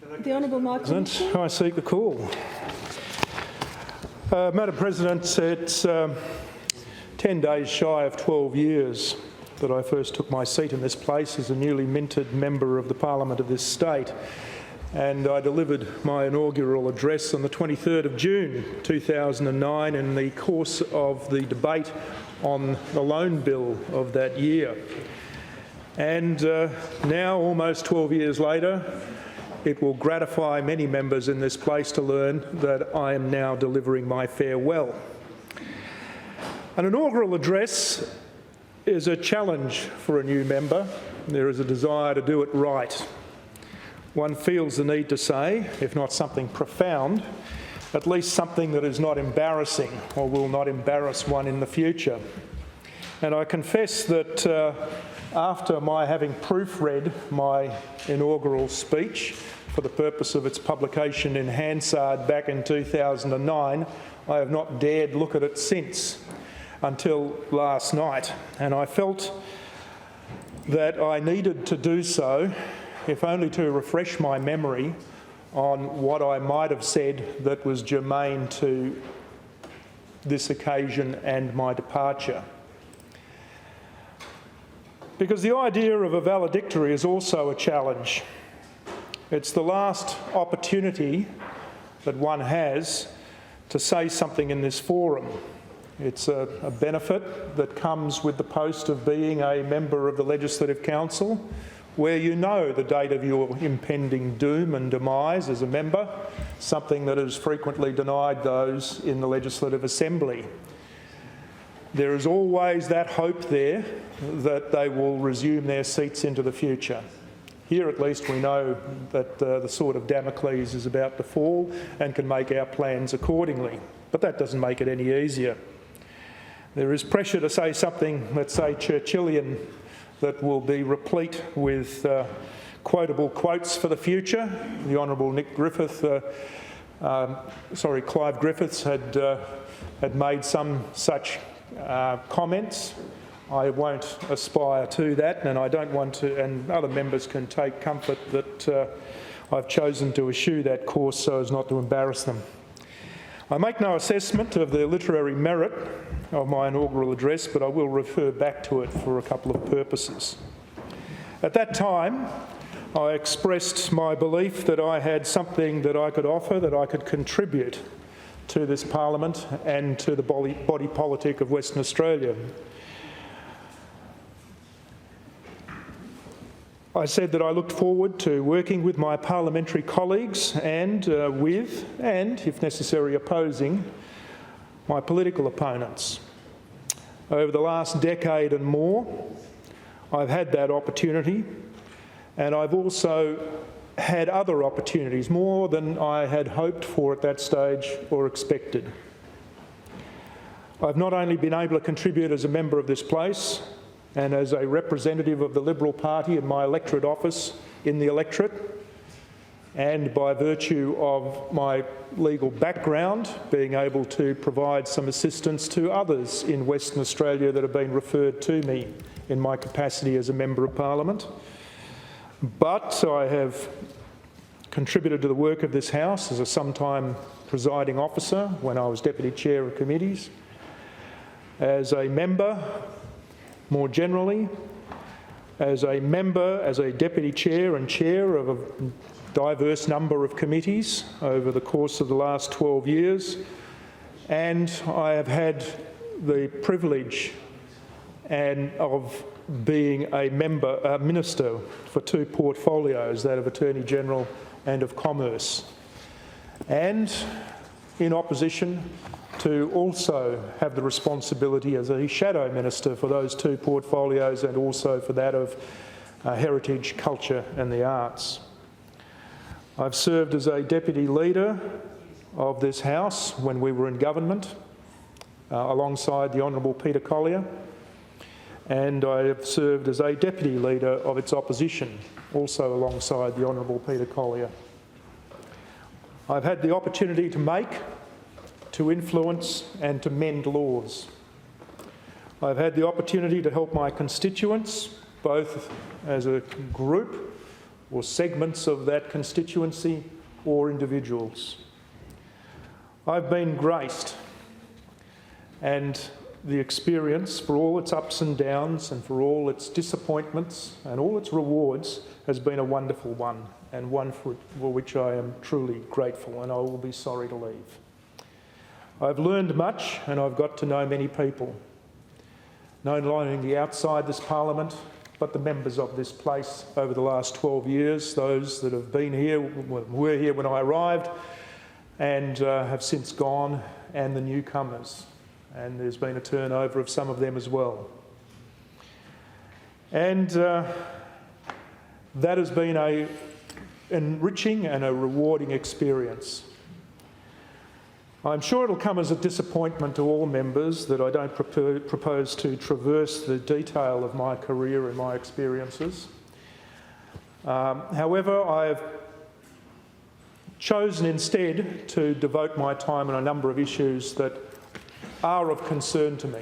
The Honourable Michael Mischin. I seek the call. Madam President, it's 10 days shy of 12 years that I first took my seat in this place as a newly minted member of the Parliament of this state, and I delivered my inaugural address on the 23rd of June 2009 in the course of the debate on the loan bill of that year. And now, almost 12 years later, it will gratify many members in this place to learn that I am now delivering my farewell. An inaugural address is a challenge for a new member. There is a desire to do it right. One feels the need to say, if not something profound, at least something that is not embarrassing or will not embarrass one in the future. And I confess that after my having proofread my inaugural speech for the purpose of its publication in Hansard back in 2009, I have not dared look at it since until last night. And I felt that I needed to do so, if only to refresh my memory on what I might have said that was germane to this occasion and my departure. Because the idea of a valedictory is also a challenge. It's the last opportunity that one has to say something in this forum. It's a benefit that comes with the post of being a member of the Legislative Council, where you know the date of your impending doom and demise as a member, something that is frequently denied those in the Legislative Assembly. There is always that hope there that they will resume their seats into the future. Here at least we know that the sword of Damocles is about to fall and can make our plans accordingly. But that doesn't make it any easier. There is pressure to say something, let's say Churchillian, that will be replete with quotable quotes for the future. The Honourable Clive Griffiths had made some such comments. I won't aspire to that, and I don't want to, and other members can take comfort that I've chosen to eschew that course so as not to embarrass them. I make no assessment of the literary merit of my inaugural address, but I will refer back to it for a couple of purposes. At that time, I expressed my belief that I had something that I could offer, that I could contribute to this Parliament and to the body politic of Western Australia. I said that I looked forward to working with my parliamentary colleagues and if necessary, opposing my political opponents. Over the last decade and more, I've had that opportunity, and I've also had other opportunities, more than I had hoped for at that stage or expected. I've not only been able to contribute as a member of this place and as a representative of the Liberal Party in my electorate office in the electorate, and by virtue of my legal background, being able to provide some assistance to others in Western Australia that have been referred to me in my capacity as a Member of Parliament. But I have contributed to the work of this House as a sometime presiding officer when I was Deputy Chair of Committees, as a member more generally, as a member, as a Deputy Chair and Chair of a diverse number of committees over the course of the last 12 years, and I have had the privilege of being a minister for two portfolios, that of Attorney General and of Commerce, and in opposition to also have the responsibility as a shadow minister for those two portfolios and also for that of heritage, culture and the arts. I've served as a deputy leader of this House when we were in government, alongside the Honourable Peter Collier, and I have served as a deputy leader of its opposition, also alongside the Honourable Peter Collier. I've had the opportunity to make, to influence and to mend laws. I've had the opportunity to help my constituents, both as a group or segments of that constituency or individuals. I've been graced, and the experience, for all its ups and downs and for all its disappointments and all its rewards, has been a wonderful one, and one for which I am truly grateful, and I will be sorry to leave. I've learned much, and I've got to know many people, not only outside this Parliament, but the members of this place over the last 12 years, those that have been here, were here when I arrived, and have since gone, and the newcomers. And there's been a turnover of some of them as well. And that has been an enriching and a rewarding experience. I'm sure it'll come as a disappointment to all members that I don't propose to traverse the detail of my career and my experiences. However, I've chosen instead to devote my time on a number of issues that are of concern to me,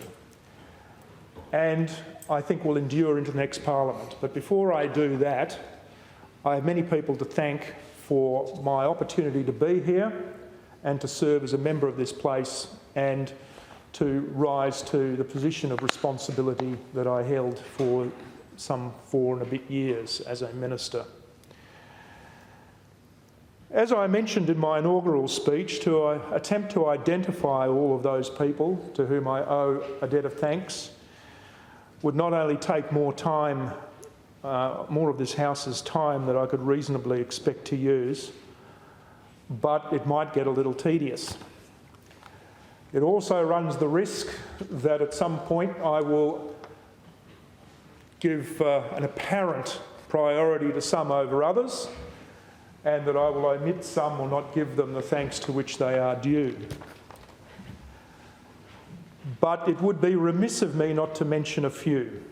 and I think will endure into the next Parliament. But before I do that, I have many people to thank for my opportunity to be here and to serve as a member of this place and to rise to the position of responsibility that I held for some 4 and a bit years as a minister. As I mentioned in my inaugural speech, to attempt to identify all of those people to whom I owe a debt of thanks would not only take more time, more of this House's time than I could reasonably expect to use, but it might get a little tedious. It also runs the risk that at some point I will give an apparent priority to some over others, and that I will omit some or not give them the thanks to which they are due. But it would be remiss of me not to mention a few.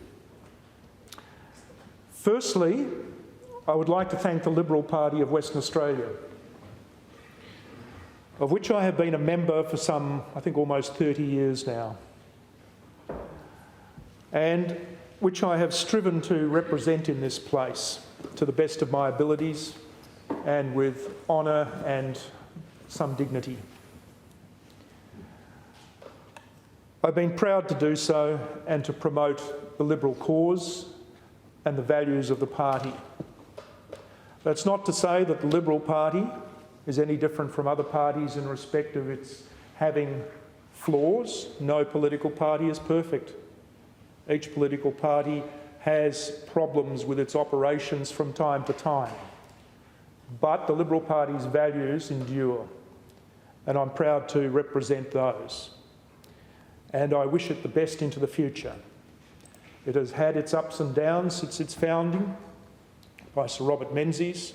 Firstly, I would like to thank the Liberal Party of Western Australia, of which I have been a member for some, I think, almost 30 years now, and which I have striven to represent in this place to the best of my abilities and with honour and some dignity. I've been proud to do so and to promote the Liberal cause and the values of the party. That's not to say that the Liberal Party is any different from other parties in respect of its having flaws. No political party is perfect. Each political party has problems with its operations from time to time. But the Liberal Party's values endure, and I'm proud to represent those. And I wish it the best into the future. It has had its ups and downs since its founding by Sir Robert Menzies.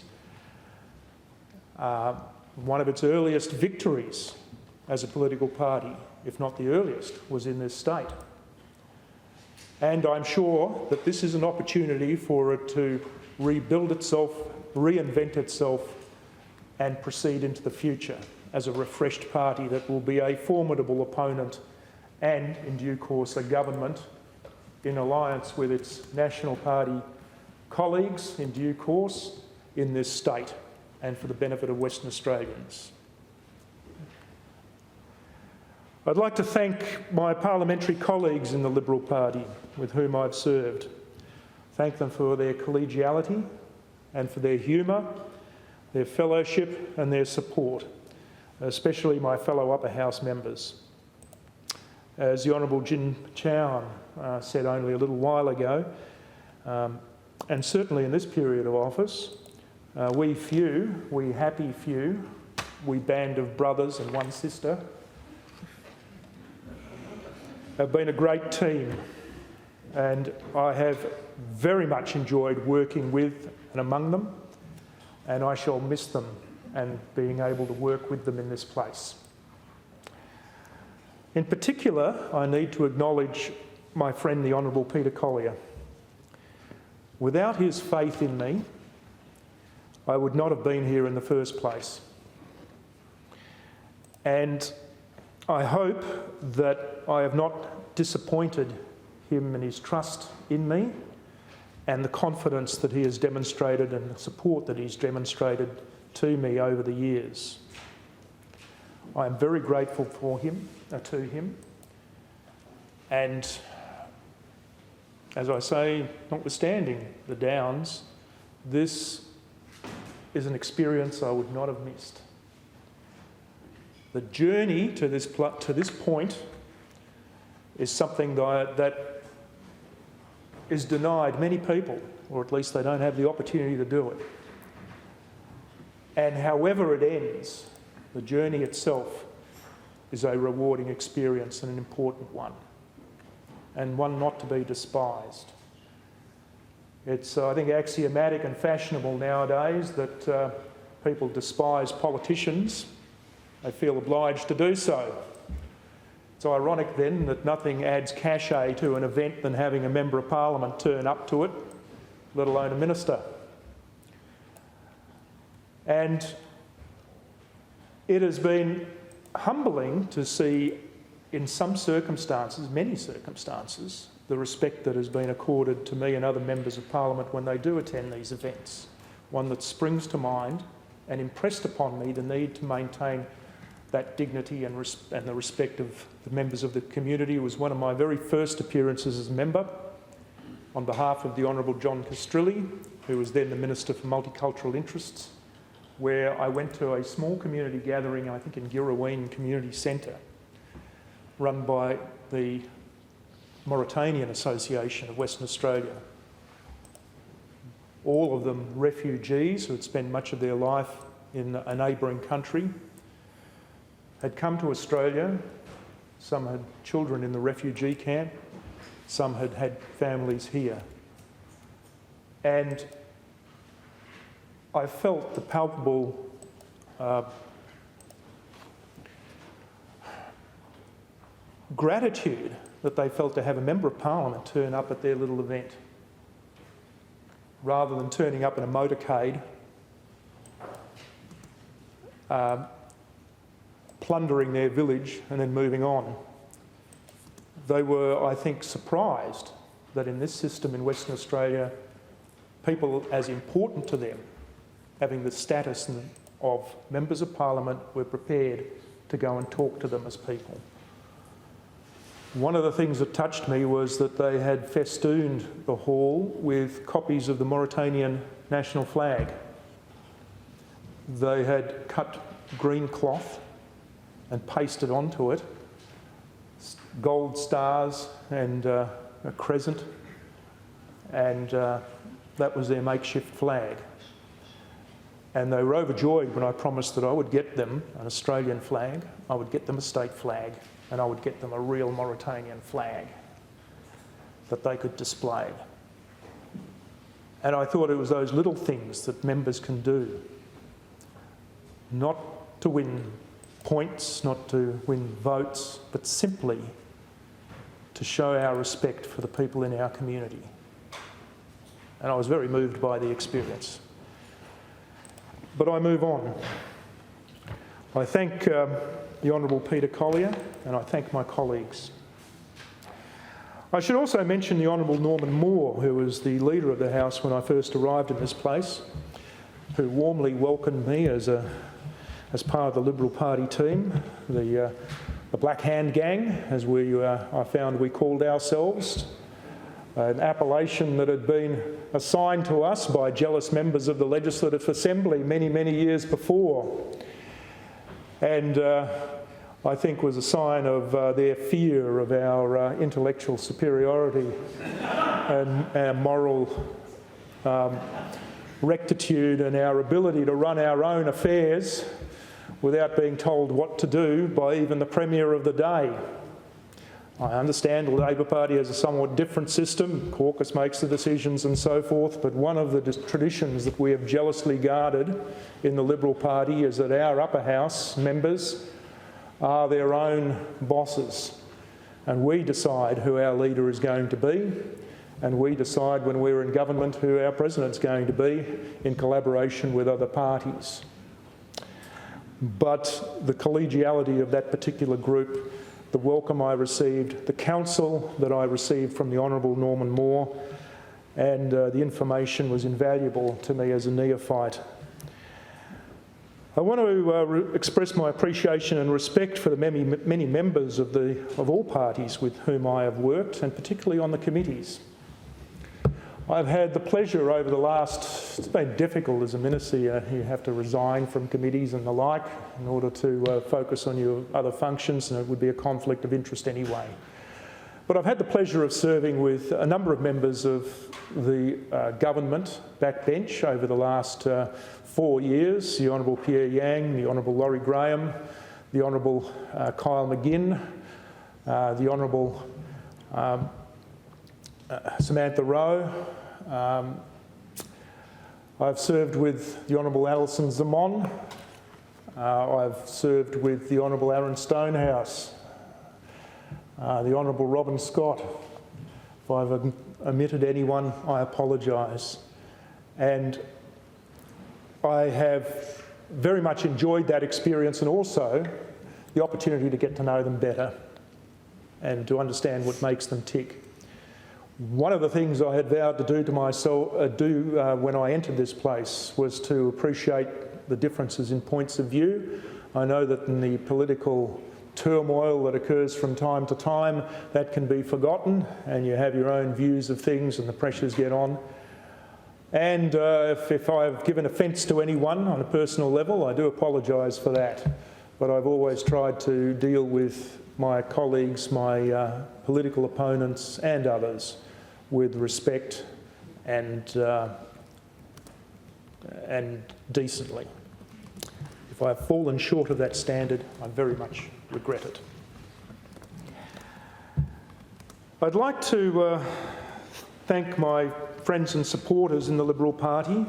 One of its earliest victories as a political party, if not the earliest, was in this state. And I'm sure that this is an opportunity for it to rebuild itself, reinvent itself, and proceed into the future as a refreshed party that will be a formidable opponent and, in due course, a government in alliance with its National Party colleagues in due course in this state and for the benefit of Western Australians. I'd like to thank my parliamentary colleagues in the Liberal Party with whom I've served. Thank them for their collegiality and for their humour, their fellowship and their support, especially my fellow upper house members. As the Honourable Jin Chown said only a little while ago, and certainly in this period of office, we happy few, we band of brothers and one sister, have been a great team, and I have very much enjoyed working with and among them, and I shall miss them and being able to work with them in this place. In particular, I need to acknowledge my friend, the Honourable Peter Collier. Without his faith in me, I would not have been here in the first place. And I hope that I have not disappointed him and his trust in me, and the confidence that he has demonstrated and the support that he's demonstrated to me over the years. I am very grateful to him, and as I say, notwithstanding the downs, this is an experience I would not have missed. The journey to this point is something that is denied many people, or at least they don't have the opportunity to do it. And however it ends, the journey itself is a rewarding experience and an important one, and one not to be despised. It's, I think, axiomatic and fashionable nowadays that people despise politicians. They feel obliged to do so. It's ironic then that nothing adds cachet to an event than having a Member of Parliament turn up to it, let alone a minister. And it has been humbling to see in some circumstances, many circumstances, the respect that has been accorded to me and other members of Parliament when they do attend these events. One that springs to mind and impressed upon me the need to maintain that dignity and the respect of the members of the community. It was one of my very first appearances as a member on behalf of the Honourable John Castrilli, who was then the Minister for Multicultural Interests, where I went to a small community gathering, I think in Girraween Community Centre, run by the Mauritanian Association of Western Australia. All of them refugees who had spent much of their life in a neighbouring country, had come to Australia. Some had children in the refugee camp, some had had families here. And I felt the palpable gratitude that they felt to have a Member of Parliament turn up at their little event, rather than turning up in a motorcade, plundering their village and then moving on. They were, I think, surprised that in this system in Western Australia, people as important to them, having the status of Members of Parliament, were prepared to go and talk to them as people. One of the things that touched me was that they had festooned the hall with copies of the Mauritanian national flag. They had cut green cloth and pasted onto it gold stars and a crescent, and that was their makeshift flag. And they were overjoyed when I promised that I would get them an Australian flag, I would get them a state flag, and I would get them a real Mauritanian flag that they could display. And I thought it was those little things that members can do, not to win points, not to win votes, but simply to show our respect for the people in our community. And I was very moved by the experience. But I move on. I thank the Honourable Peter Collier, and I thank my colleagues. I should also mention the Honourable Norman Moore, who was the Leader of the House when I first arrived in this place, who warmly welcomed me as part of the Liberal Party team, the Black Hand Gang, as I found we called ourselves, an appellation that had been assigned to us by jealous members of the Legislative Assembly many, many years before, and I think was a sign of their fear of our intellectual superiority and our moral rectitude and our ability to run our own affairs without being told what to do by even the Premier of the day. I understand the Labor Party has a somewhat different system, caucus makes the decisions and so forth, but one of the traditions that we have jealously guarded in the Liberal Party is that our upper house members are their own bosses, and we decide who our leader is going to be, and we decide when we're in government who our president's going to be in collaboration with other parties. But the collegiality of that particular group, the welcome I received, the counsel that I received from the Honourable Norman Moore, and the information was invaluable to me as a neophyte. I want to express my appreciation and respect for the many members of all parties with whom I have worked, and particularly on the committees. I've had the pleasure over the last, it's been difficult as a minister, you have to resign from committees and the like in order to focus on your other functions, and it would be a conflict of interest anyway. But I've had the pleasure of serving with a number of members of the government backbench over the last 4 years, the Honourable Pierre Yang, the Honourable Laurie Graham, the Honourable Kyle McGinn, the Honourable Samantha Rowe. I've served with the Honourable Alison Zamon. I've served with the Honourable Aaron Stonehouse, the Honourable Robin Scott. If I've omitted anyone, I apologise. And I have very much enjoyed that experience, and also the opportunity to get to know them better and to understand what makes them tick. One of the things I had vowed to do to myself, when I entered this place, was to appreciate the differences in points of view. I know that in the political turmoil that occurs from time to time, that can be forgotten, and you have your own views of things and the pressures get on. And if I've given offence to anyone on a personal level, I do apologise for that. But I've always tried to deal with my colleagues, my political opponents and others with respect and decently. If I've fallen short of that standard, I very much regret it. I'd like to thank my friends and supporters in the Liberal Party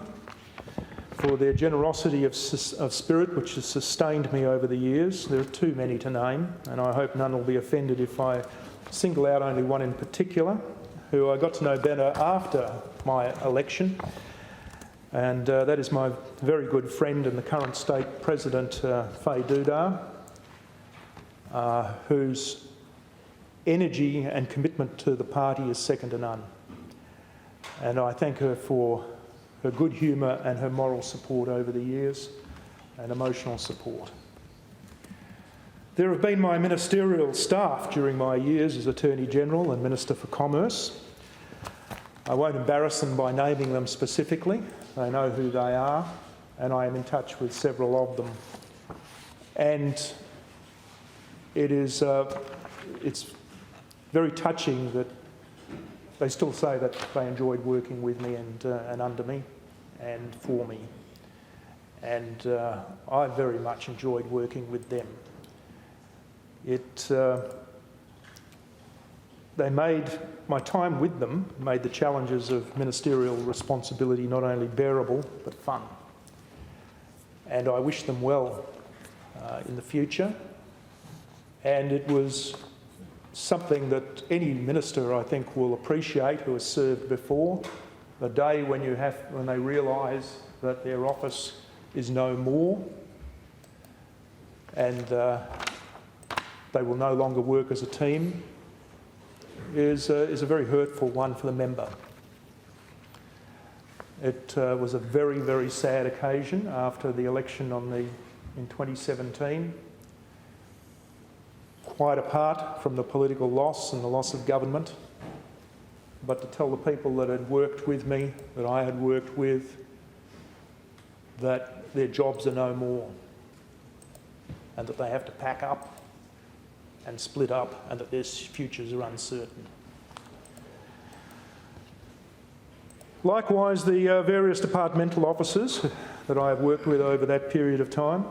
for their generosity of spirit, which has sustained me over the years. There are too many to name, and I hope none will be offended if I single out only one in particular, who I got to know better after my election, and that is my very good friend and the current state president, Faye Dudar, whose energy and commitment to the party is second to none. And I thank her for her good humour and her moral support over the years and emotional support. There have been my ministerial staff during my years as Attorney-General and Minister for Commerce. I won't embarrass them by naming them specifically. They know who they are, and I am in touch with several of them. And it's very touching that they still say that they enjoyed working with me and under me and for me. And I very much enjoyed working with them. My time with them made the challenges of ministerial responsibility not only bearable, but fun. And I wish them well in the future. And it was something that any minister, I think, will appreciate who has served before, the day when they realise that their office is no more and they will no longer work as a team, is a very hurtful one for the member. It was a very, very sad occasion after the election in 2017. Quite apart from the political loss and the loss of government, but to tell the people that had worked with me, that I had worked with, that their jobs are no more and that they have to pack up and split up and that their futures are uncertain. Likewise, the various departmental officers that I have worked with over that period of time,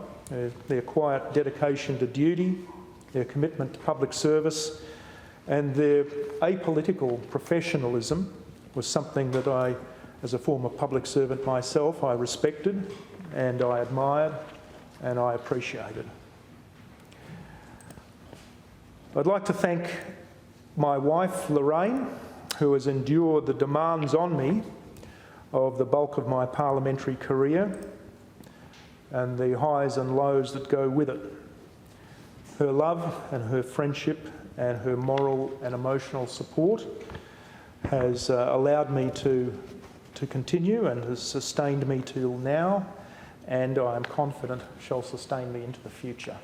their quiet dedication to duty, their commitment to public service and their apolitical professionalism was something that I, as a former public servant myself, I respected and I admired and I appreciated. I'd like to thank my wife, Lorraine, who has endured the demands on me of the bulk of my parliamentary career and the highs and lows that go with it. Her love and her friendship and her moral and emotional support has allowed me to continue and has sustained me till now, and I am confident shall sustain me into the future.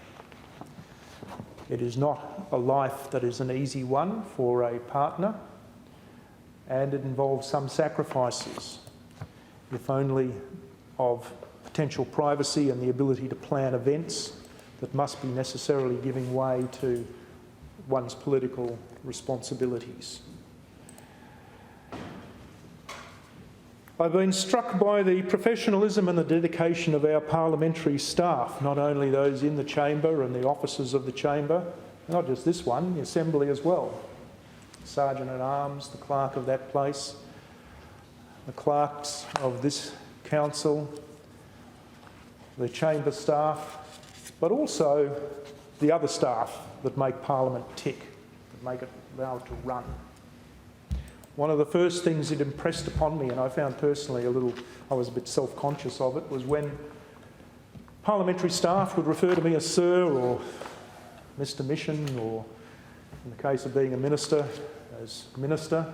It is not a life that is an easy one for a partner, and it involves some sacrifices, if only of potential privacy and the ability to plan events that must be necessarily giving way to one's political responsibilities. I've been struck by the professionalism and the dedication of our parliamentary staff, not only those in the chamber and the officers of the chamber, not just this one, the Assembly as well. Sergeant-at-Arms, the clerk of that place, the clerks of this council, the chamber staff, but also the other staff that make Parliament tick, that make it allow it to run. One of the first things it impressed upon me, and I found personally I was a bit self-conscious of it, was when parliamentary staff would refer to me as Sir or Mr. Mischin, or in the case of being a minister, as Minister.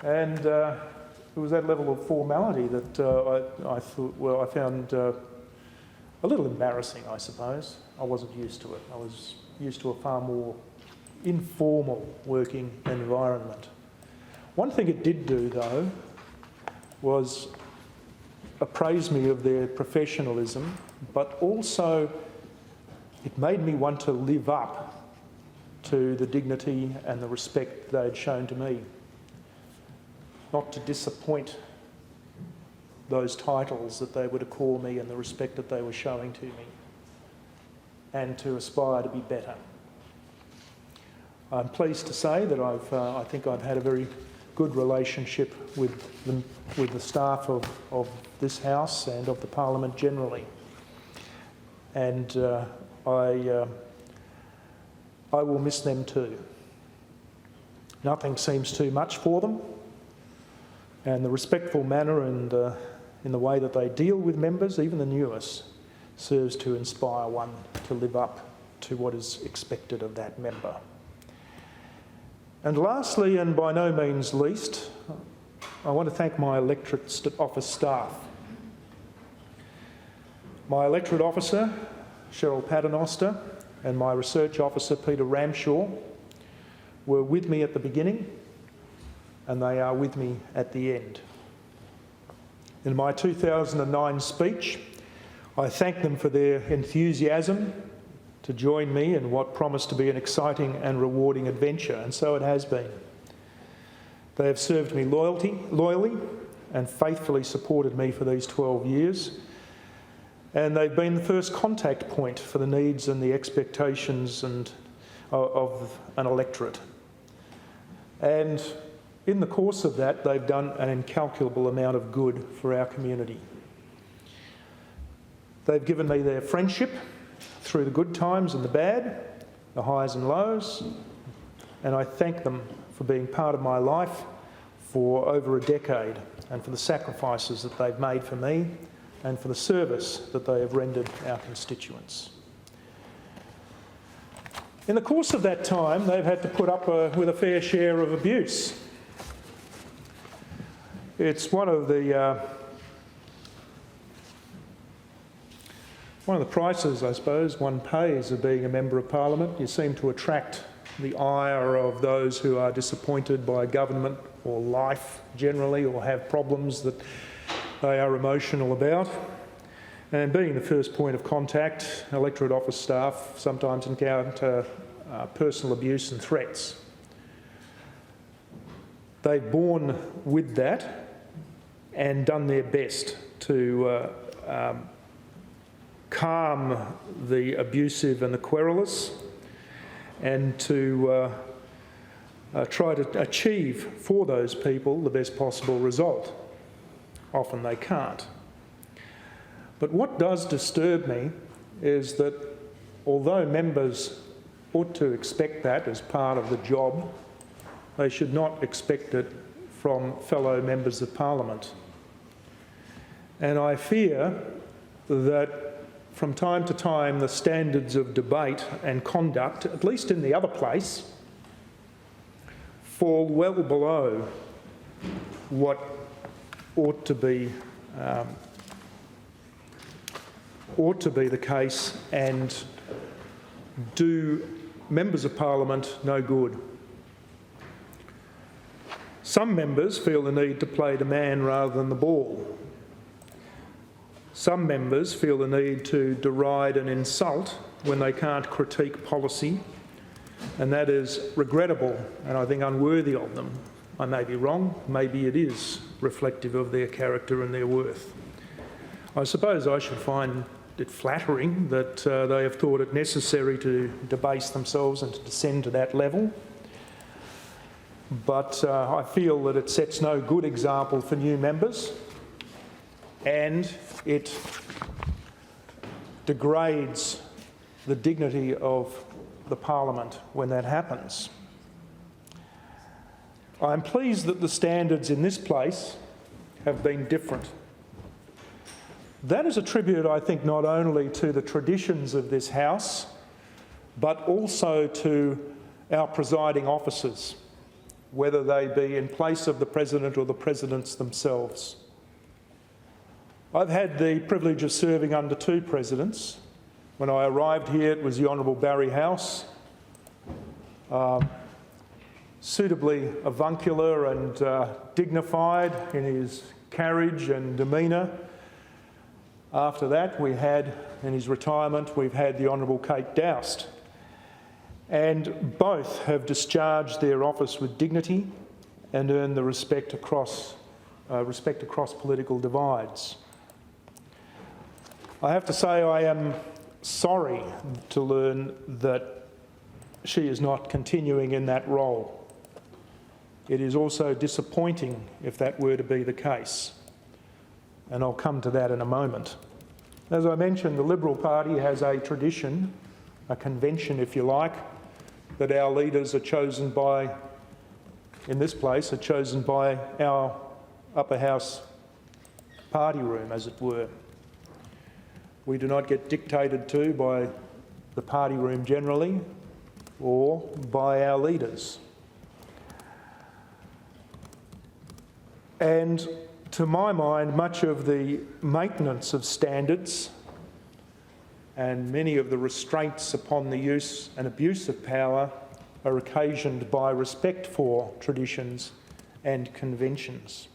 And it was that level of formality that I thought, well, I found a little embarrassing, I suppose. I wasn't used to it. I was used to a far more informal working environment. One thing it did do, though, was appraise me of their professionalism, but also it made me want to live up to the dignity and the respect they had shown to me. Not to disappoint those titles that they were to call me and the respect that they were showing to me, and to aspire to be better. I'm pleased to say that I think I've had a very good relationship with the staff of this House and of the Parliament generally. And I will miss them too. Nothing seems too much for them, and the respectful manner and in the way that they deal with members, even the newest, serves to inspire one to live up to what is expected of that member. And lastly, and by no means least, I want to thank my electorate office staff. My electorate officer, Cheryl Paternoster, and my research officer, Peter Ramshaw, were with me at the beginning, and they are with me at the end. In my 2009 speech, I thank them for their enthusiasm to join me in what promised to be an exciting and rewarding adventure, and so it has been. They have served me loyally and faithfully supported me for these 12 years, and they've been the first contact point for the needs and the expectations of an electorate. And in the course of that, they've done an incalculable amount of good for our community. They've given me their friendship through the good times and the bad, the highs and lows, and I thank them for being part of my life for over a decade, and for the sacrifices that they've made for me and for the service that they have rendered our constituents. In the course of that time, they've had to put up with a fair share of abuse. It's one of the prices, I suppose, one pays of being a Member of Parliament. You seem to attract the ire of those who are disappointed by government or life generally, or have problems that they are emotional about. And being the first point of contact, electorate office staff sometimes encounter personal abuse and threats. They've borne with that and done their best to calm the abusive and the querulous, and to try to achieve for those people the best possible result. Often they can't. But what does disturb me is that although members ought to expect that as part of the job, they should not expect it from fellow members of Parliament. And I fear that from time to time the standards of debate and conduct, at least in the other place, fall well below what ought to be the case and do members of Parliament no good. Some members feel the need to play the man rather than the ball. Some members feel the need to deride and insult when they can't critique policy, and that is regrettable and I think unworthy of them. I may be wrong, maybe it is reflective of their character and their worth. I suppose I should find it flattering that they have thought it necessary to debase themselves and to descend to that level. But I feel that it sets no good example for new members, and it degrades the dignity of the Parliament when that happens. I'm pleased that the standards in this place have been different. That is a tribute, I think, not only to the traditions of this House, but also to our presiding officers, whether they be in place of the President or the Presidents themselves. I've had the privilege of serving under two presidents. When I arrived here, it was the Honourable Barry House, suitably avuncular and dignified in his carriage and demeanour. After that, we had, in his retirement, we've had the Honourable Kate Doust. And both have discharged their office with dignity and earned the respect across political divides. I have to say I am sorry to learn that she is not continuing in that role. It is also disappointing if that were to be the case, and I'll come to that in a moment. As I mentioned, the Liberal Party has a tradition, a convention if you like, that our leaders are chosen by, in this place, are chosen by our upper house party room, as it were. We do not get dictated to by the party room generally or by our leaders. And to my mind, much of the maintenance of standards and many of the restraints upon the use and abuse of power are occasioned by respect for traditions and conventions.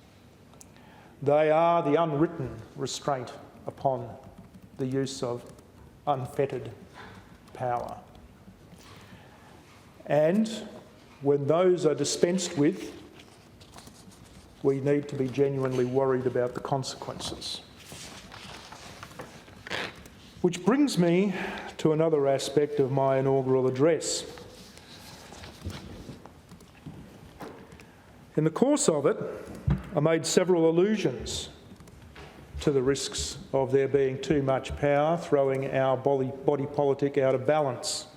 They are the unwritten restraint upon the use of unfettered power. And when those are dispensed with, we need to be genuinely worried about the consequences. Which brings me to another aspect of my inaugural address. In the course of it, I made several allusions to the risks of there being too much power, throwing our body politic out of balance.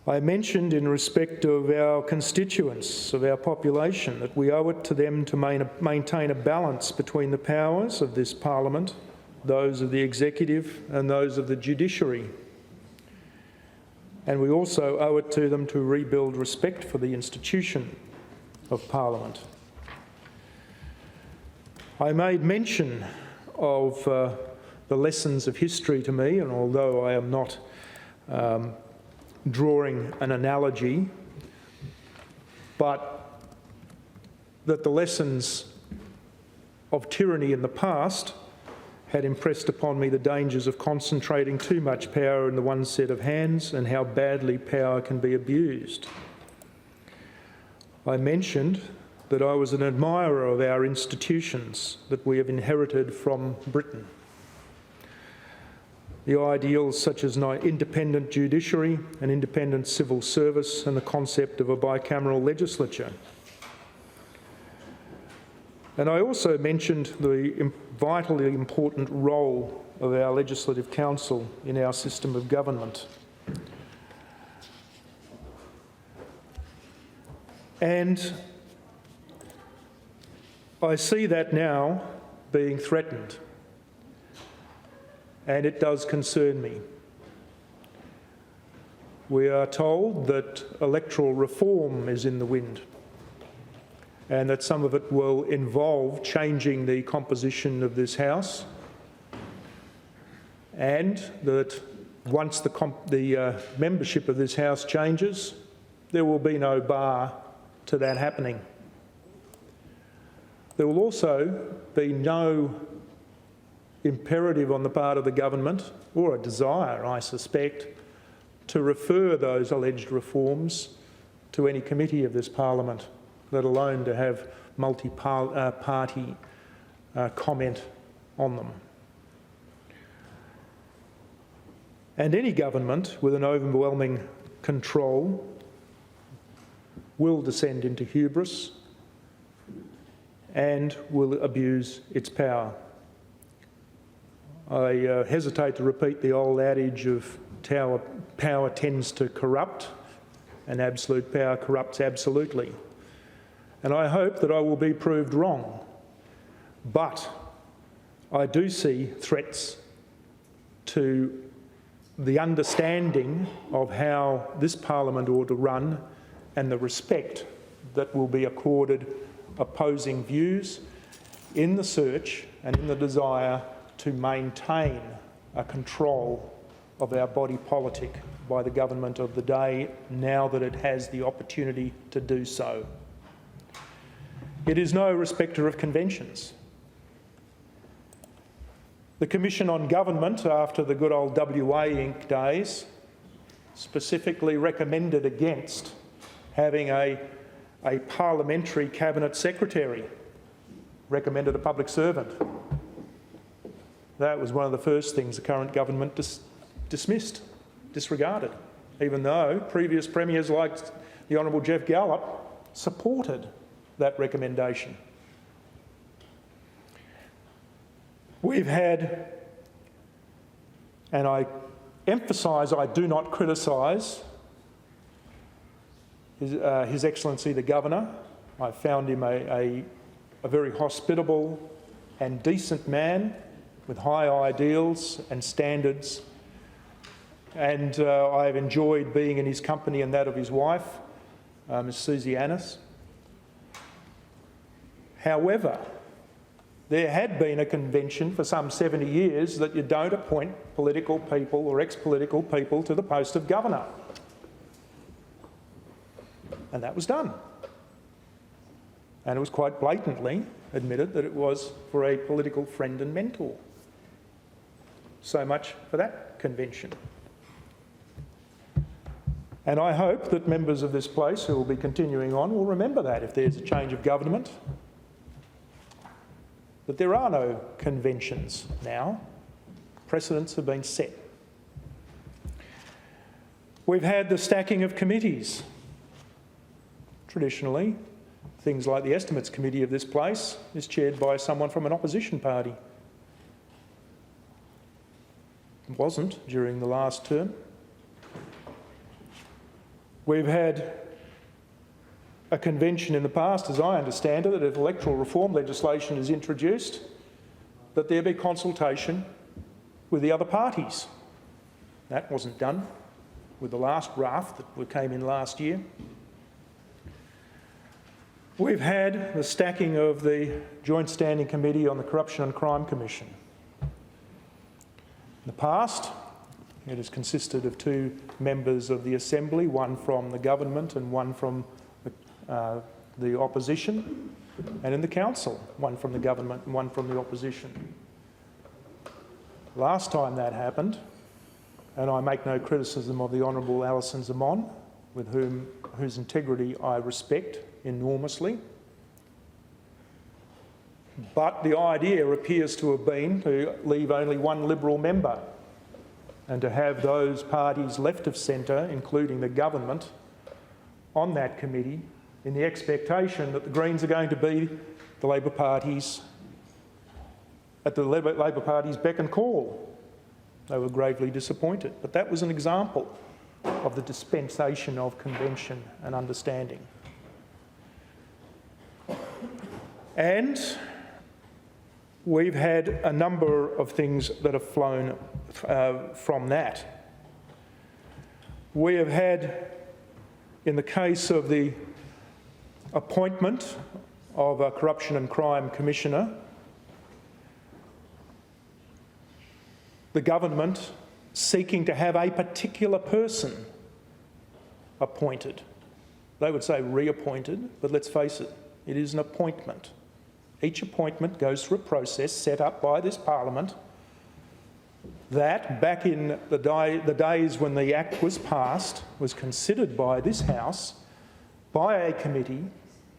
I mentioned in respect of our constituents, of our population, that we owe it to them to maintain a balance between the powers of this Parliament, those of the executive and those of the judiciary. And we also owe it to them to rebuild respect for the institution of Parliament. I made mention of the lessons of history to me, and although I am not drawing an analogy, but that the lessons of tyranny in the past had impressed upon me the dangers of concentrating too much power in the one set of hands and how badly power can be abused. I mentioned that I was an admirer of our institutions that we have inherited from Britain. The ideals such as an independent judiciary, an independent civil service, and the concept of a bicameral legislature. And I also mentioned the vitally important role of our Legislative Council in our system of government. And I see that now being threatened, and it does concern me. We are told that electoral reform is in the wind and that some of it will involve changing the composition of this House, and that once the membership of this House changes, there will be no bar to that happening. There will also be no imperative on the part of the government, or a desire, I suspect, to refer those alleged reforms to any committee of this Parliament, let alone to have multi-party comment on them. And any government with an overwhelming control will descend into hubris and will abuse its power. I hesitate to repeat the old adage of power tends to corrupt, and absolute power corrupts absolutely. And I hope that I will be proved wrong. But I do see threats to the understanding of how this Parliament ought to run and the respect that will be accorded opposing views in the search and in the desire to maintain a control of our body politic by the government of the day, now that it has the opportunity to do so. It is no respecter of conventions. The Commission on Government, after the good old WA Inc. days, specifically recommended against having a parliamentary cabinet secretary, recommended a public servant. That was one of the first things the current government dismissed, disregarded, even though previous premiers like the Honourable Jeff Gallop supported that recommendation. We've had, and I emphasise I do not criticise His Excellency the Governor. I found him a very hospitable and decent man with high ideals and standards, and I have enjoyed being in his company and that of his wife, Ms Susie Annis. However, there had been a convention for some 70 years that you don't appoint political people or ex-political people to the post of governor. And that was done. And it was quite blatantly admitted that it was for a political friend and mentor. So much for that convention. And I hope that members of this place who will be continuing on will remember that if there's a change of government, that there are no conventions now. Precedents have been set. We've had the stacking of committees. Traditionally, things like the Estimates Committee of this place is chaired by someone from an opposition party. It wasn't during the last term. We've had a convention in the past, as I understand it, that if electoral reform legislation is introduced, that there be consultation with the other parties. That wasn't done with the last raft that came in last year. We've had the stacking of the Joint Standing Committee on the Corruption and Crime Commission. In the past, it has consisted of 2 members of the Assembly, one from the government and one from the opposition, and in the council, one from the government and one from the opposition. Last time that happened, and I make no criticism of the Honourable Alison Zamon, whose integrity I respect enormously, but the idea appears to have been to leave only one Liberal member and to have those parties left of centre, including the government, on that committee, in the expectation that the Greens are going to be the Labor Party's, at the Labor Party's beck and call. They were gravely disappointed, but that was an example of the dispensation of convention and understanding. And we've had a number of things that have flown from that. We have had, in the case of the appointment of a Corruption and Crime Commissioner, the government seeking to have a particular person appointed. They would say reappointed, but let's face it, it is an appointment. Each appointment goes through a process set up by this Parliament that, back in the days when the Act was passed, was considered by this House by a committee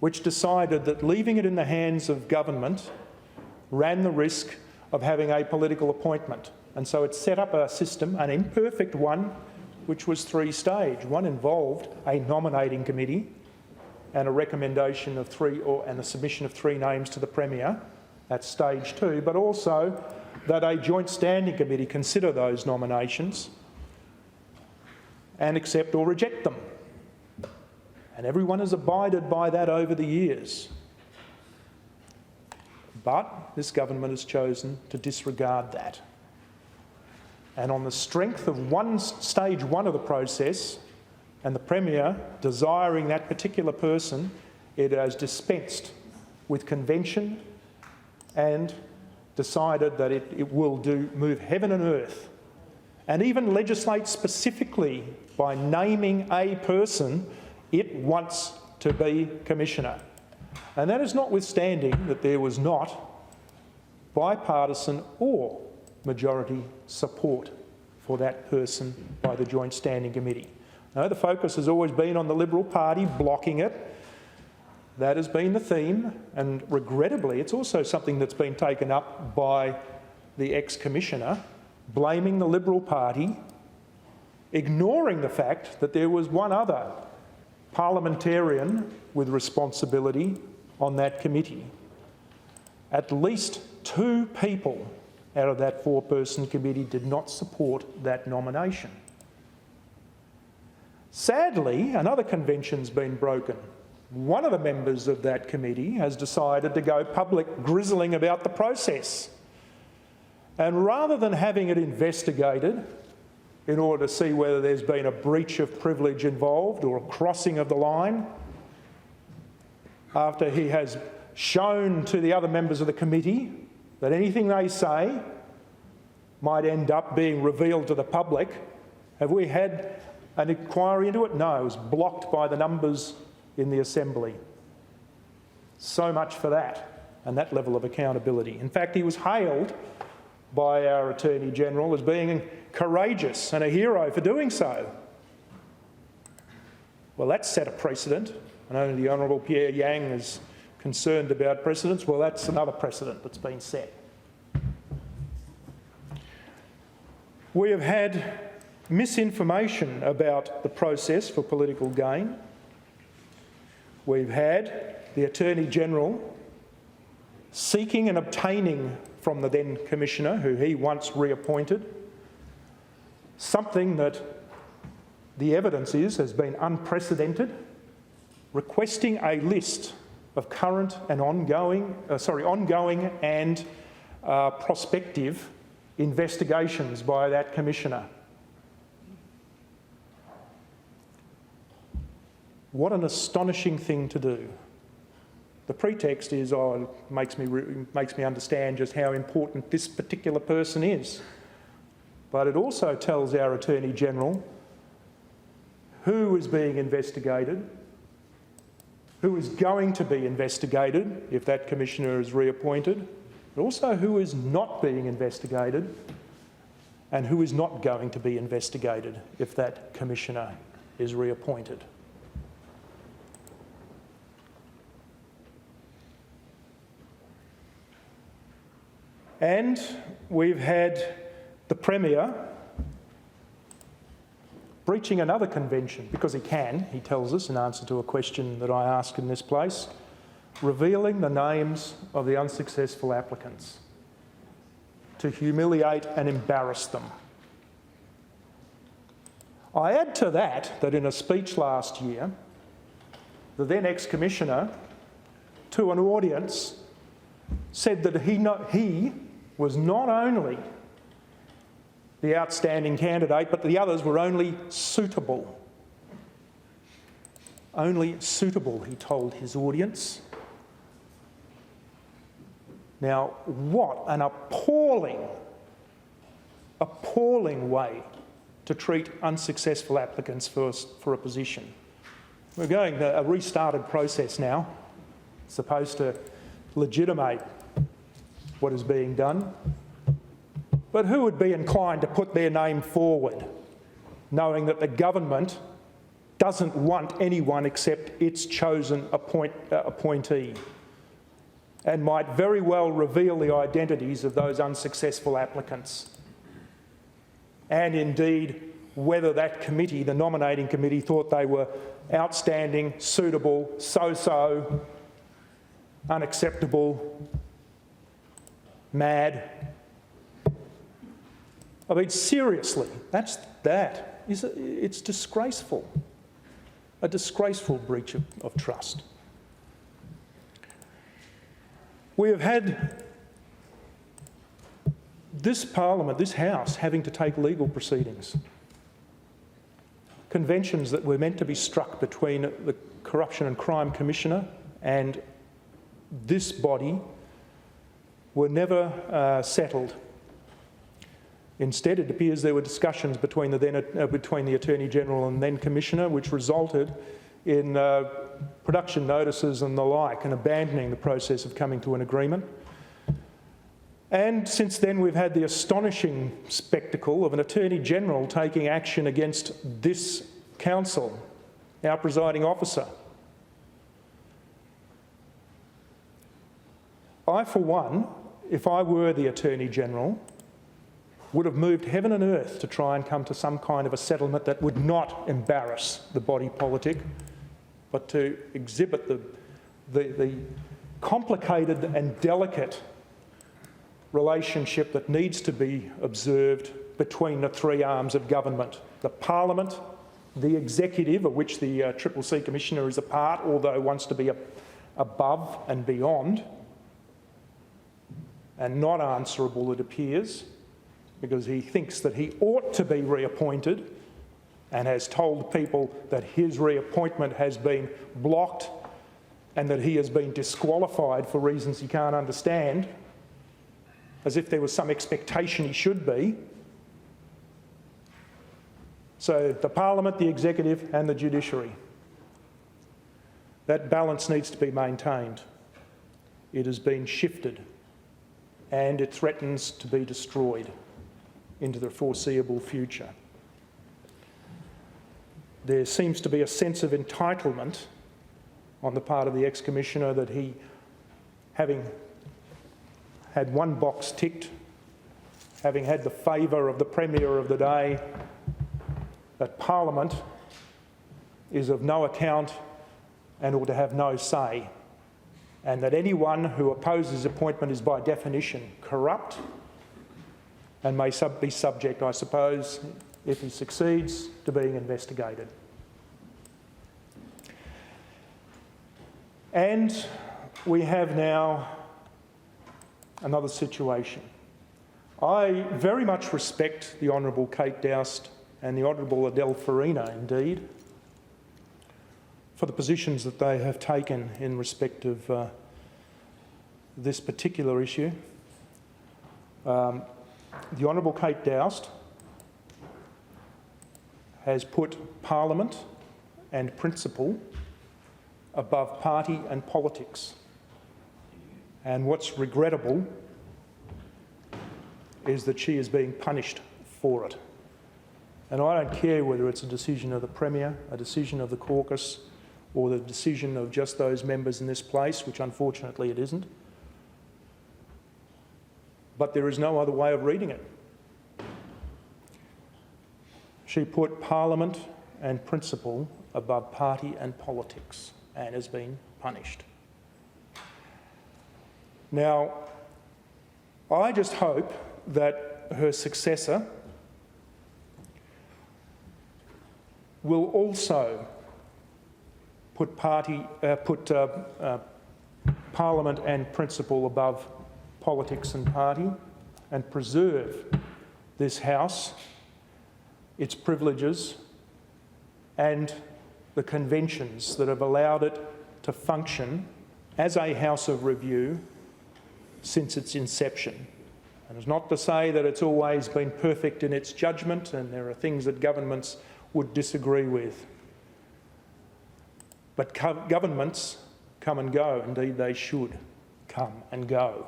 which decided that leaving it in the hands of government ran the risk of having a political appointment. And so it set up a system, an imperfect one, which was three-stage. One involved a nominating committee and a recommendation of and the submission of 3 names to the Premier at stage 2, but also that a joint standing committee consider those nominations and accept or reject them. And everyone has abided by that over the years. But this government has chosen to disregard that. And on the strength of stage 1 of the process, and the Premier desiring that particular person, it has dispensed with convention and decided that it will move heaven and earth, and even legislate specifically by naming a person it wants to be Commissioner. And that is notwithstanding that there was not bipartisan or majority support for that person by the Joint Standing Committee. No, the focus has always been on the Liberal Party blocking it. That has been the theme, and regrettably it's also something that's been taken up by the ex-Commissioner, blaming the Liberal Party, ignoring the fact that there was one other parliamentarian with responsibility on that committee. At least 2 people out of that 4-person committee did not support that nomination. Sadly, another convention's been broken. One of the members of that committee has decided to go public grizzling about the process. And rather than having it investigated in order to see whether there's been a breach of privilege involved or a crossing of the line, after he has shown to the other members of the committee that anything they say might end up being revealed to the public, have we had an inquiry into it? No, it was blocked by the numbers in the Assembly. So much for that and that level of accountability. In fact, he was hailed by our Attorney-General as being courageous and a hero for doing so. Well, that set a precedent, and only the Honourable Pierre Yang is concerned about precedents. Well, that's another precedent that's been set. We have had misinformation about the process for political gain. We've had the Attorney-General seeking and obtaining from the then Commissioner, who he once reappointed, something that the evidence has been unprecedented, requesting a list of current and ongoing and prospective investigations by that Commissioner. What an astonishing thing to do. The pretext is, it makes me understand just how important this particular person is. But it also tells our Attorney-General who is being investigated, who is going to be investigated if that Commissioner is reappointed, but also who is not being investigated and who is not going to be investigated if that Commissioner is reappointed. And we've had the Premier breaching another convention, because he can, he tells us in answer to a question that I asked in this place, revealing the names of the unsuccessful applicants to humiliate and embarrass them. I add to that in a speech last year, the then ex-Commissioner, to an audience, said that he was not only the outstanding candidate, but the others were only suitable. Only suitable, he told his audience. Now, what an appalling way to treat unsuccessful applicants for a position. We're going to a restarted process now, supposed to legitimate what is being done. But who would be inclined to put their name forward, knowing that the government doesn't want anyone except its chosen appointee, and might very well reveal the identities of those unsuccessful applicants? And indeed, whether that committee, the nominating committee, thought they were outstanding, suitable, so-so, unacceptable, mad. I mean, seriously, it's disgraceful. A disgraceful breach of trust. We have had this Parliament, this House, having to take legal proceedings. Conventions that were meant to be struck between the Corruption and Crime Commissioner and this body were never settled. Instead, it appears there were discussions between the Attorney General and then Commissioner, which resulted in production notices and the like, and abandoning the process of coming to an agreement. And since then, we've had the astonishing spectacle of an Attorney General taking action against this council, our presiding officer. I, for one, if I were the Attorney General, would have moved heaven and earth to try and come to some kind of a settlement that would not embarrass the body politic, but to exhibit the complicated and delicate relationship that needs to be observed between the three arms of government: the Parliament, the Executive, of which the CCC Commissioner is a part, although wants to be above and beyond, and not answerable, it appears, because he thinks that he ought to be reappointed and has told people that his reappointment has been blocked and that he has been disqualified for reasons he can't understand, as if there was some expectation he should be. So the Parliament, the Executive and the Judiciary. That balance needs to be maintained. It has been shifted and it threatens to be destroyed into the foreseeable future. There seems to be a sense of entitlement on the part of the ex-Commissioner that he, having had one box ticked, having had the favour of the Premier of the day, that Parliament is of no account and ought to have no say, and that anyone who opposes appointment is by definition corrupt and may be subject, I suppose, if he succeeds, to being investigated. And we have now another situation. I very much respect the Honourable Kate Doust and the Honourable Adele Farina, indeed, for the positions that they have taken in respect of this particular issue. The Honourable Kate Doust has put Parliament and principle above party and politics. And what's regrettable is that she is being punished for it. And I don't care whether it's a decision of the Premier, a decision of the caucus, or the decision of just those members in this place, which unfortunately it isn't. But there is no other way of reading it. She put Parliament and principle above party and politics and has been punished. Now, I just hope that her successor will also put Parliament and principle above politics and party, and preserve this House, its privileges, and the conventions that have allowed it to function as a House of Review since its inception. And it's not to say that it's always been perfect in its judgment, and there are things that governments would disagree with. But governments come and go. Indeed, they should come and go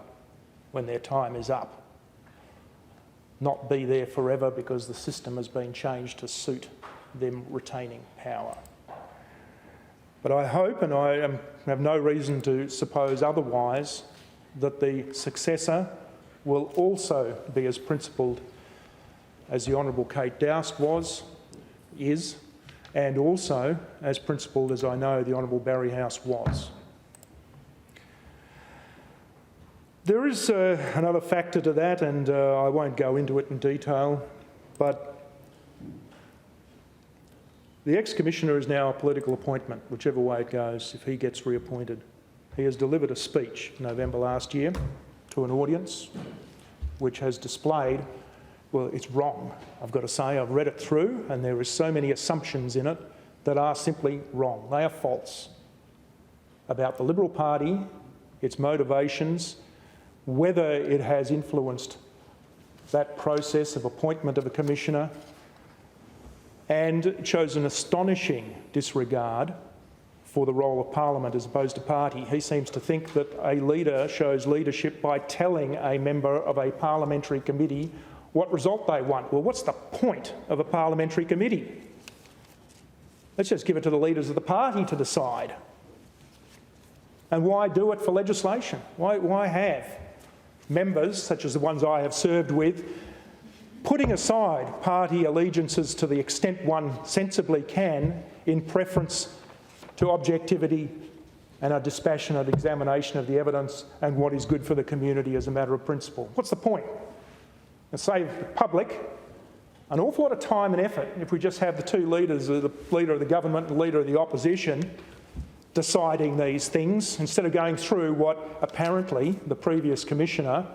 when their time is up. Not be there forever because the system has been changed to suit them retaining power. But I hope, and I have no reason to suppose otherwise, that the successor will also be as principled as the Honourable Kate Doust is, and also as principled as I know the Honourable Barry House was. There is another factor to that, and I won't go into it in detail, but the ex-commissioner is now a political appointment, whichever way it goes, if he gets reappointed. He has delivered a speech in November last year to an audience which has displayed, well, it's wrong, I've got to say. I've read it through and there are so many assumptions in it that are simply wrong. They are false about the Liberal Party, its motivations, whether it has influenced that process of appointment of a commissioner, and it shows an astonishing disregard for the role of Parliament as opposed to party. He seems to think that a leader shows leadership by telling a member of a parliamentary committee what result they want. Well, what's the point of a parliamentary committee? Let's just give it to the leaders of the party to decide. And why do it for legislation? Why have members, such as the ones I have served with, putting aside party allegiances to the extent one sensibly can in preference to objectivity and a dispassionate examination of the evidence and what is good for the community as a matter of principle? What's the point? And save the public an awful lot of time and effort if we just have the two leaders, the leader of the government and the leader of the opposition, deciding these things instead of going through what apparently the previous Commissioner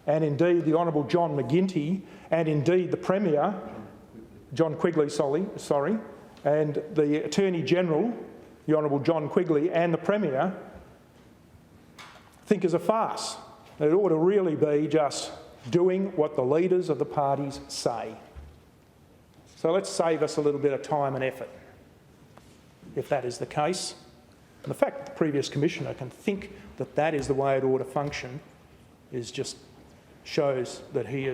and indeed the Honourable John McGuinty and indeed the Premier, John Quigley, and the Attorney-General, the Honourable John Quigley, and the Premier think is a farce. It ought to really be just doing what the leaders of the parties say. So let's save us a little bit of time and effort, if that is the case. And the fact that the previous Commissioner can think that that is the way it ought to function is just shows that he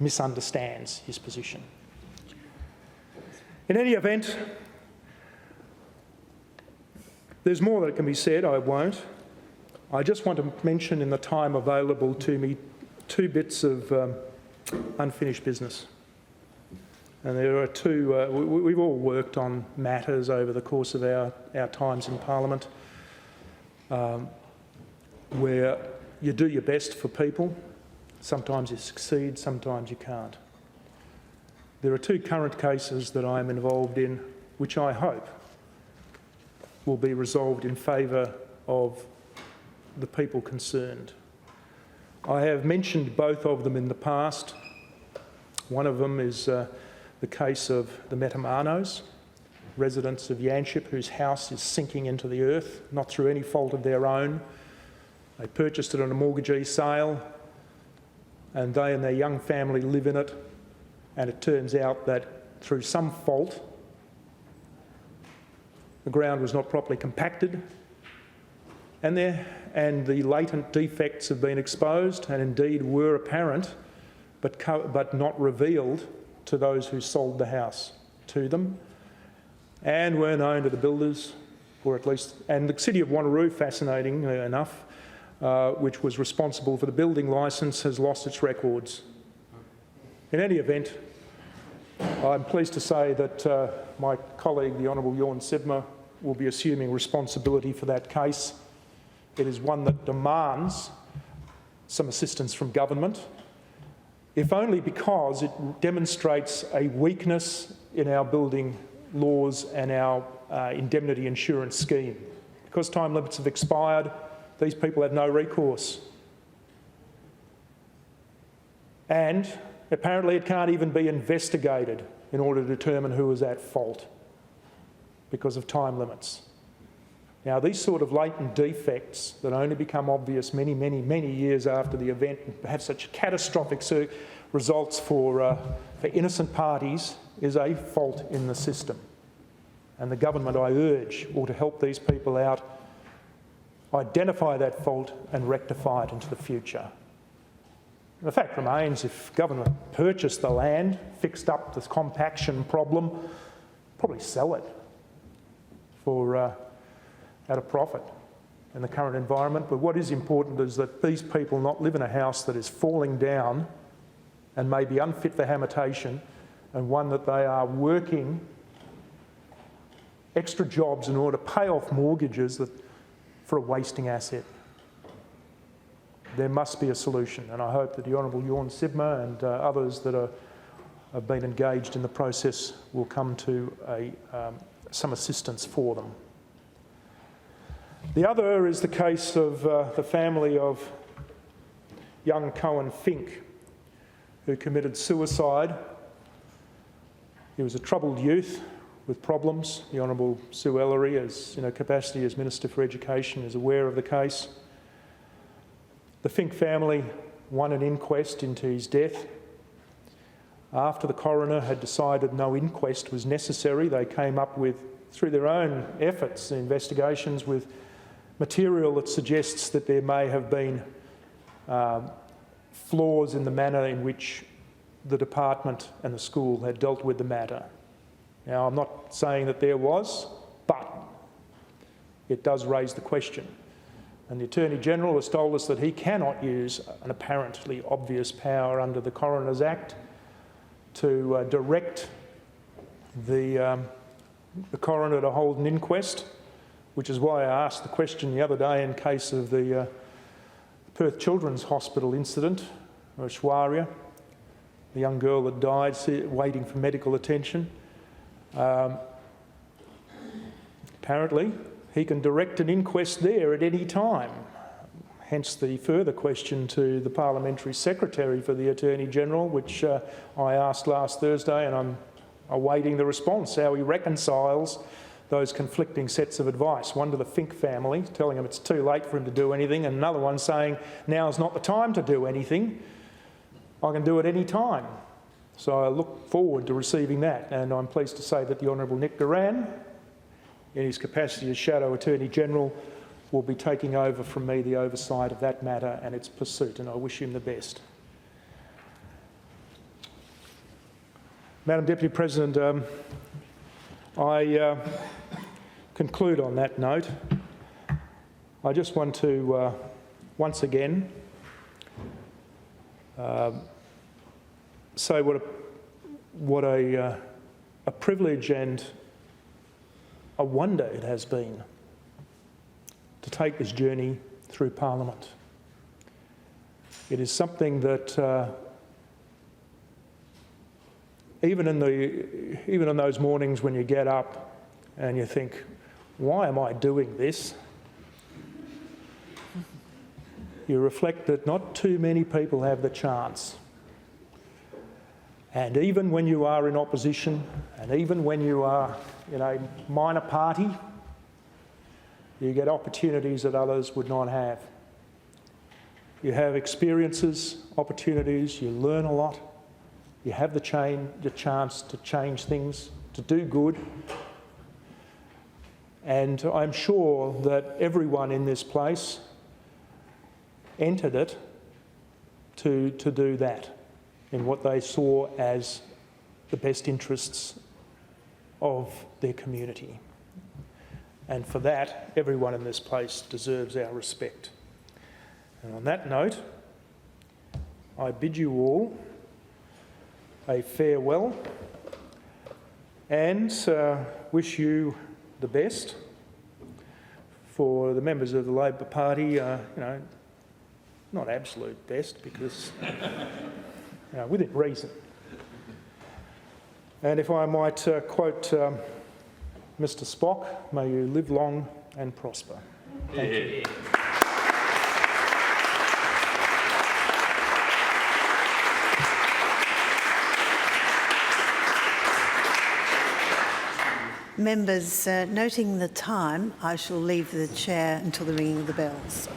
misunderstands his position. In any event, there's more that can be said, I won't. I just want to mention in the time available to me 2 bits of unfinished business. And there are 2, we've all worked on matters over the course of our times in Parliament where you do your best for people. Sometimes you succeed, sometimes you can't. There are 2 current cases that I am involved in which I hope will be resolved in favour of the people concerned. I have mentioned both of them in the past. One of them is the case of the Metamanos, residents of Yanship whose house is sinking into the earth, not through any fault of their own. They purchased it on a mortgagee sale and they and their young family live in it, and it turns out that through some fault the ground was not properly compacted and the latent defects have been exposed and indeed were apparent but not revealed to those who sold the house to them and were known to the builders, or at least, and the City of Wanneroo, fascinating enough, which was responsible for the building licence, has lost its records. In any event, I'm pleased to say that my colleague, the Honourable Jorn Sivma, will be assuming responsibility for that case. It is one that demands some assistance from government, if only because it demonstrates a weakness in our building laws and our indemnity insurance scheme. Because time limits have expired, these people have no recourse. And Apparently it can't even be investigated in order to determine who was at fault because of time limits. Now, these sort of latent defects that only become obvious many, many, many years after the event and have such catastrophic results for innocent parties is a fault in the system. And the government, I urge, ought to help these people out, identify that fault and rectify it into the future. The fact remains, if government purchased the land, fixed up this compaction problem, probably sell it for at a profit in the current environment. But what is important is that these people not live in a house that is falling down and may be unfit for habitation, and one that they are working extra jobs in order to pay off mortgages for a wasting asset. There must be a solution, and I hope that the Honourable Jorn Sibma and others that have been engaged in the process will come to some assistance for them. The other is the case of the family of young Cohen Fink, who committed suicide. He was a troubled youth with problems. The Honourable Sue Ellery, as in her capacity as Minister for Education, is aware of the case. The Fink family won an inquest into his death. After the coroner had decided no inquest was necessary, they came up with, through their own efforts and investigations, with material that suggests that there may have been flaws in the manner in which the department and the school had dealt with the matter. Now, I'm not saying that there was, but it does raise the question. And the Attorney-General has told us that he cannot use an apparently obvious power under the Coroner's Act to direct the coroner to hold an inquest, which is why I asked the question the other day in case of the Perth Children's Hospital incident, Shwaria, the young girl that died waiting for medical attention. Apparently, he can direct an inquest there at any time. Hence the further question to the Parliamentary Secretary for the Attorney-General, which I asked last Thursday, and I'm awaiting the response, how he reconciles those conflicting sets of advice. One to the Fink family, telling him it's too late for him to do anything, and another one saying, now's not the time to do anything. I can do it any time. So I look forward to receiving that, and I'm pleased to say that the Honourable Nick Duran, in his capacity as Shadow Attorney-General, will be taking over from me the oversight of that matter and its pursuit, and I wish him the best. Madam Deputy President, I conclude on that note. I just want to once again say what a privilege and a wonder it has been to take this journey through Parliament. It is something that even in those mornings when you get up and you think, why am I doing this? You reflect that not too many people have the chance. And even when you are in opposition, and even when you are in a minor party, you get opportunities that others would not have. You have experiences, opportunities, you learn a lot, you have the chance to change things, to do good. And I'm sure that everyone in this place entered it to do that in what they saw as the best interests of their community. And for that, everyone in this place deserves our respect. And on that note, I bid you all a farewell and wish you the best. For the members of the Labor Party, not absolute best, because within reason. And if I might quote Mr. Spock, may you live long and prosper. Thank you. Members, noting the time, I shall leave the chair until the ringing of the bells.